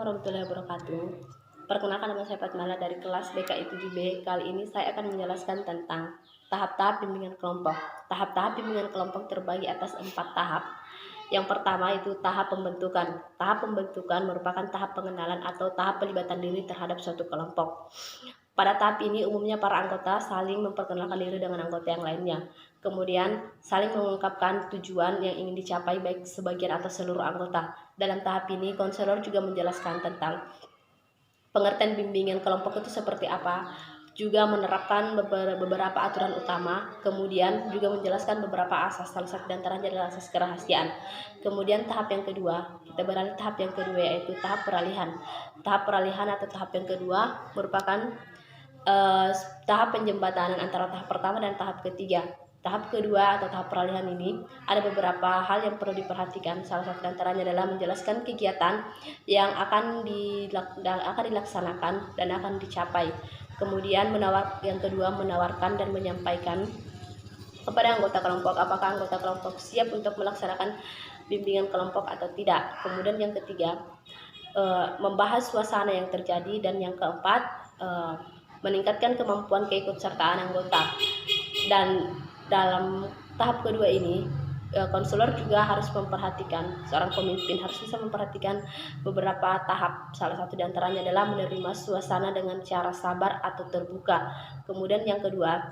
warahmatullahi wabarakatuh. Perkenalkan, nama saya Fatmala dari kelas BKI 7B. Kali ini saya akan menjelaskan tentang tahap-tahap bimbingan kelompok. Tahap-tahap bimbingan kelompok terbagi atas 4 tahap. Yang pertama itu tahap pembentukan. Tahap pembentukan merupakan tahap pengenalan atau tahap pelibatan diri terhadap suatu kelompok. Pada tahap ini umumnya para anggota saling memperkenalkan diri dengan anggota yang lainnya. Kemudian saling mengungkapkan tujuan yang ingin dicapai baik sebagian atau seluruh anggota. Dalam tahap ini konselor juga menjelaskan tentang pengertian bimbingan kelompok itu seperti apa, juga menerapkan beberapa aturan utama, kemudian juga menjelaskan beberapa asas, salah satu diantaranya adalah asas kerahasiaan. Kemudian tahap yang kedua, kita beralih tahap yang kedua yaitu tahap peralihan. Tahap peralihan atau tahap yang kedua merupakan tahap penjembatanan antara tahap pertama dan tahap ketiga. Tahap kedua atau tahap peralihan ini ada beberapa hal yang perlu diperhatikan. Salah satu antaranya adalah menjelaskan kegiatan yang akan dilaksanakan dan akan dicapai. Kemudian yang kedua menawarkan dan menyampaikan kepada anggota kelompok apakah anggota kelompok siap untuk melaksanakan bimbingan kelompok atau tidak. Kemudian yang ketiga membahas suasana yang terjadi, dan yang keempat meningkatkan kemampuan keikutsertaan anggota. Dan dalam tahap kedua ini konselor juga harus memperhatikan, seorang pemimpin harus bisa memperhatikan beberapa tahap. Salah satu diantaranya adalah menerima suasana dengan cara sabar atau terbuka. Kemudian yang kedua,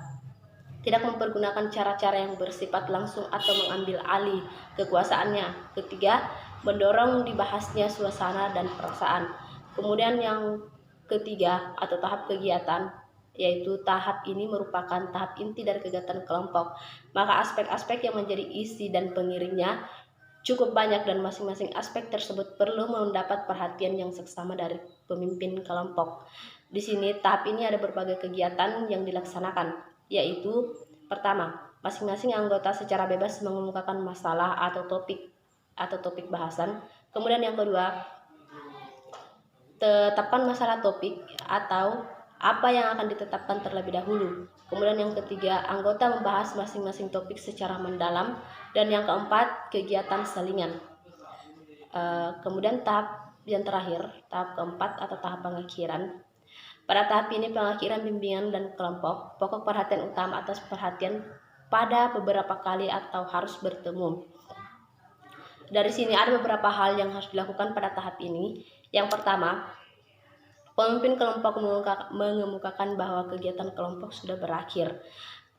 tidak mempergunakan cara-cara yang bersifat langsung atau mengambil alih kekuasaannya. Ketiga, mendorong dibahasnya suasana dan perasaan. Kemudian yang ketiga atau tahap kegiatan, yaitu tahap ini merupakan tahap inti dari kegiatan kelompok. Maka aspek-aspek yang menjadi isi dan pengiringnya cukup banyak, dan masing-masing aspek tersebut perlu mendapat perhatian yang seksama dari pemimpin kelompok. Di sini tahap ini ada berbagai kegiatan yang dilaksanakan, yaitu pertama, masing-masing anggota secara bebas mengemukakan masalah atau topik bahasan. Kemudian yang kedua, tetapkan masalah topik atau apa yang akan ditetapkan terlebih dahulu. Kemudian yang ketiga, anggota membahas masing-masing topik secara mendalam. Dan yang keempat, kegiatan salingan. Kemudian tahap yang terakhir, tahap keempat atau tahap pengakhiran. Pada tahap ini pengakhiran bimbingan dan kelompok, pokok perhatian utama atas perhatian pada beberapa kali atau harus bertemu. Dari sini ada beberapa hal yang harus dilakukan pada tahap ini. Yang pertama, pemimpin kelompok mengemukakan bahwa kegiatan kelompok sudah berakhir.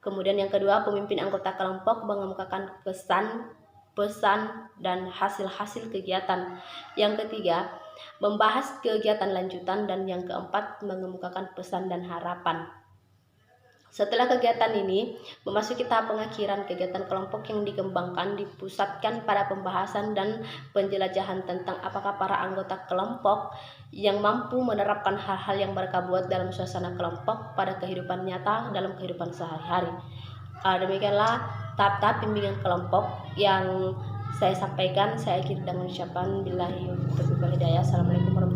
Kemudian yang kedua, pemimpin anggota kelompok mengemukakan kesan, pesan, dan hasil-hasil kegiatan. Yang ketiga, membahas kegiatan lanjutan, dan yang keempat, mengemukakan pesan dan harapan. Setelah kegiatan ini memasuki tahap pengakhiran, kegiatan kelompok yang dikembangkan dipusatkan pada pembahasan dan penjelajahan tentang apakah para anggota kelompok yang mampu menerapkan hal-hal yang mereka buat dalam suasana kelompok pada kehidupan nyata dalam kehidupan sehari-hari. Demikianlah tahap-tahap bimbingan kelompok yang saya sampaikan. Saya akhiri dengan ucapan billahi taufiq wal hidayah. Assalamualaikum warahmatullahi wabarakatuh.